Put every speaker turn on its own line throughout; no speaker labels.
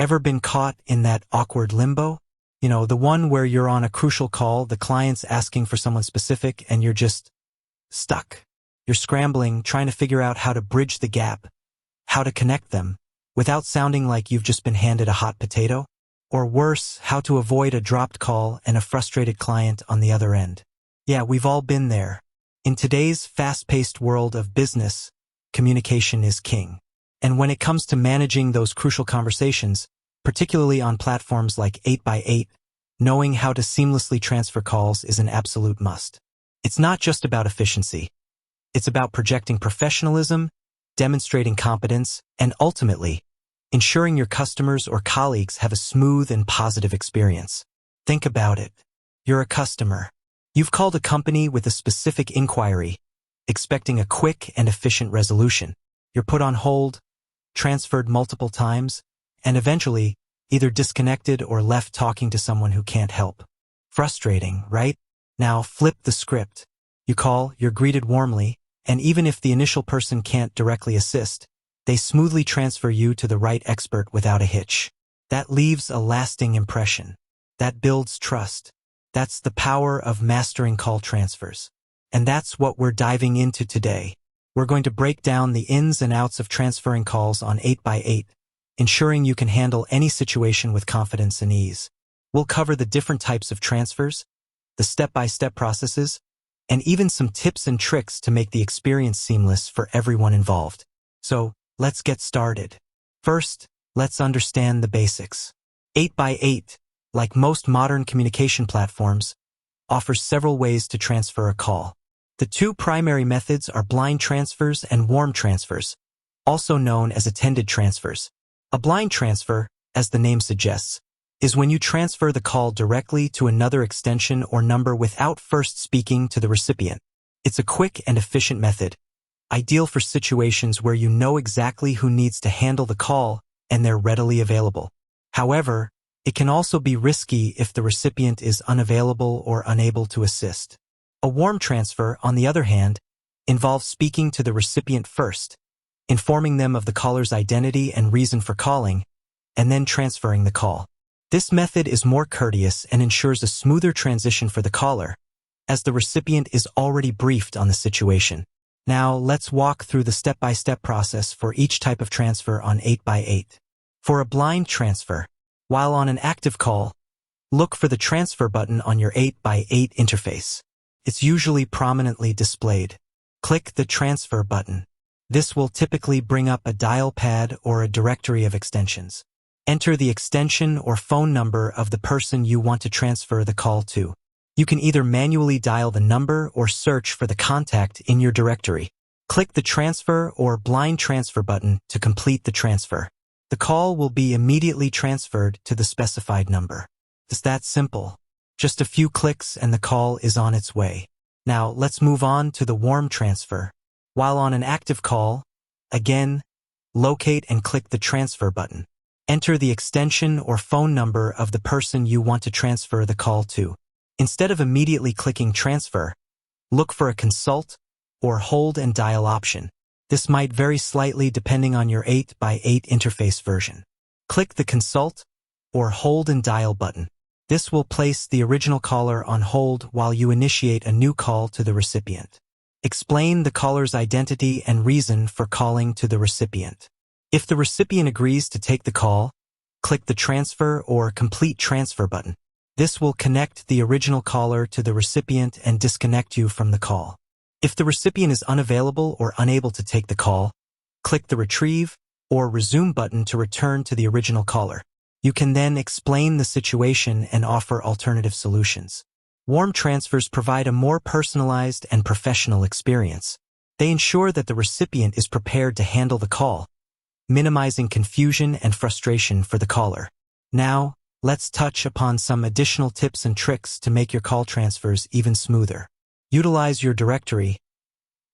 Ever been caught in that awkward limbo? You know, the one where you're on a crucial call, the client's asking for someone specific, and you're just stuck. You're scrambling, trying to figure out how to bridge the gap, how to connect them, without sounding like you've just been handed a hot potato. Or worse, how to avoid a dropped call and a frustrated client on the other end. Yeah, we've all been there. In today's fast-paced world of business, communication is king. And when it comes to managing those crucial conversations, particularly on platforms like 8x8, knowing how to seamlessly transfer calls is an absolute must. It's not just about efficiency. It's about projecting professionalism, demonstrating competence, and ultimately, ensuring your customers or colleagues have a smooth and positive experience. Think about it. You're a customer. You've called a company with a specific inquiry, expecting a quick and efficient resolution. You're put on hold, transferred multiple times, and eventually either disconnected or left talking to someone who can't help. Frustrating, right? Now flip the script. You call, you're greeted warmly, and even if the initial person can't directly assist, they smoothly transfer you to the right expert without a hitch. That leaves a lasting impression. That builds trust. That's the power of mastering call transfers. And that's what we're diving into today. We're going to break down the ins and outs of transferring calls on 8x8, ensuring you can handle any situation with confidence and ease. We'll cover the different types of transfers, the step-by-step processes, and even some tips and tricks to make the experience seamless for everyone involved. So, let's get started. First, let's understand the basics. 8x8, like most modern communication platforms, offers several ways to transfer a call. The two primary methods are blind transfers and warm transfers, also known as attended transfers. A blind transfer, as the name suggests, is when you transfer the call directly to another extension or number without first speaking to the recipient. It's a quick and efficient method, ideal for situations where you know exactly who needs to handle the call and they're readily available. However, it can also be risky if the recipient is unavailable or unable to assist. A warm transfer, on the other hand, involves speaking to the recipient first, informing them of the caller's identity and reason for calling, and then transferring the call. This method is more courteous and ensures a smoother transition for the caller, as the recipient is already briefed on the situation. Now, let's walk through the step-by-step process for each type of transfer on 8x8. For a blind transfer, while on an active call, look for the transfer button on your 8x8 interface. It's usually prominently displayed. Click the transfer button. This will typically bring up a dial pad or a directory of extensions. Enter the extension or phone number of the person you want to transfer the call to. You can either manually dial the number or search for the contact in your directory. Click the transfer or blind transfer button to complete the transfer. The call will be immediately transferred to the specified number. It's that simple. Just a few clicks and the call is on its way. Now, let's move on to the warm transfer. While on an active call, again, locate and click the transfer button. Enter the extension or phone number of the person you want to transfer the call to. Instead of immediately clicking transfer, look for a consult or hold and dial option. This might vary slightly depending on your 8x8 interface version. Click the consult or hold and dial button. This will place the original caller on hold while you initiate a new call to the recipient. Explain the caller's identity and reason for calling to the recipient. If the recipient agrees to take the call, click the transfer or complete transfer button. This will connect the original caller to the recipient and disconnect you from the call. If the recipient is unavailable or unable to take the call, click the retrieve or resume button to return to the original caller. You can then explain the situation and offer alternative solutions. Warm transfers provide a more personalized and professional experience. They ensure that the recipient is prepared to handle the call, minimizing confusion and frustration for the caller. Now, let's touch upon some additional tips and tricks to make your call transfers even smoother. Utilize your directory.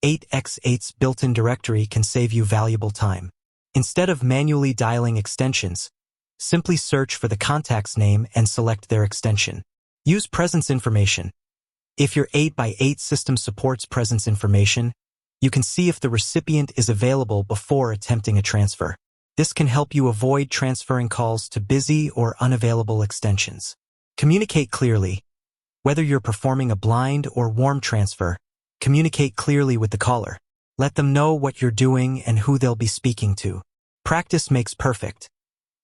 8x8's built-in directory can save you valuable time. Instead of manually dialing extensions, simply search for the contact's name and select their extension. Use presence information. If your 8x8 system supports presence information, you can see if the recipient is available before attempting a transfer. This can help you avoid transferring calls to busy or unavailable extensions. Communicate clearly. Whether you're performing a blind or warm transfer, communicate clearly with the caller. Let them know what you're doing and who they'll be speaking to. Practice makes perfect.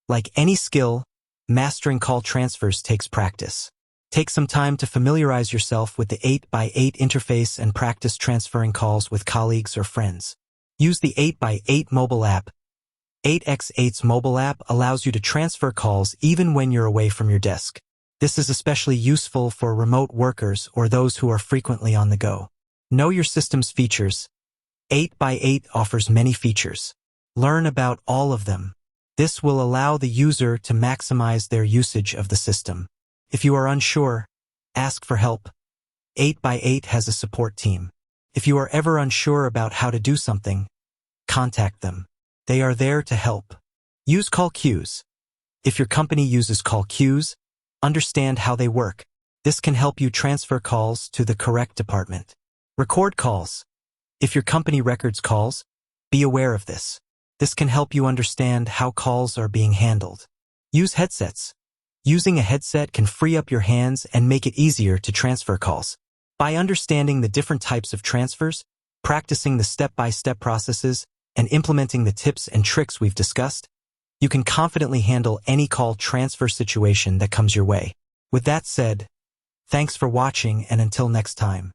Like any skill, mastering call transfers takes practice. Take some time to familiarize yourself with the 8x8 interface and practice transferring calls with colleagues or friends. Use the 8x8 mobile app. 8x8's mobile app allows you to transfer calls even when you're away from your desk. This is especially useful for remote workers or those who are frequently on the go. Know your system's features. 8x8 offers many features. Learn about all of them. This will allow the user to maximize their usage of the system. If you are unsure, ask for help. 8x8 has a support team. If you are ever unsure about how to do something, contact them. They are there to help. Use call queues. If your company uses call queues, understand how they work. This can help you transfer calls to the correct department. Record calls. If your company records calls, be aware of this. This can help you understand how calls are being handled. Use headsets. Using a headset can free up your hands and make it easier to transfer calls. By understanding the different types of transfers, practicing the step-by-step processes, and implementing the tips and tricks we've discussed, you can confidently handle any call transfer situation that comes your way. With that said, thanks for watching, and until next time.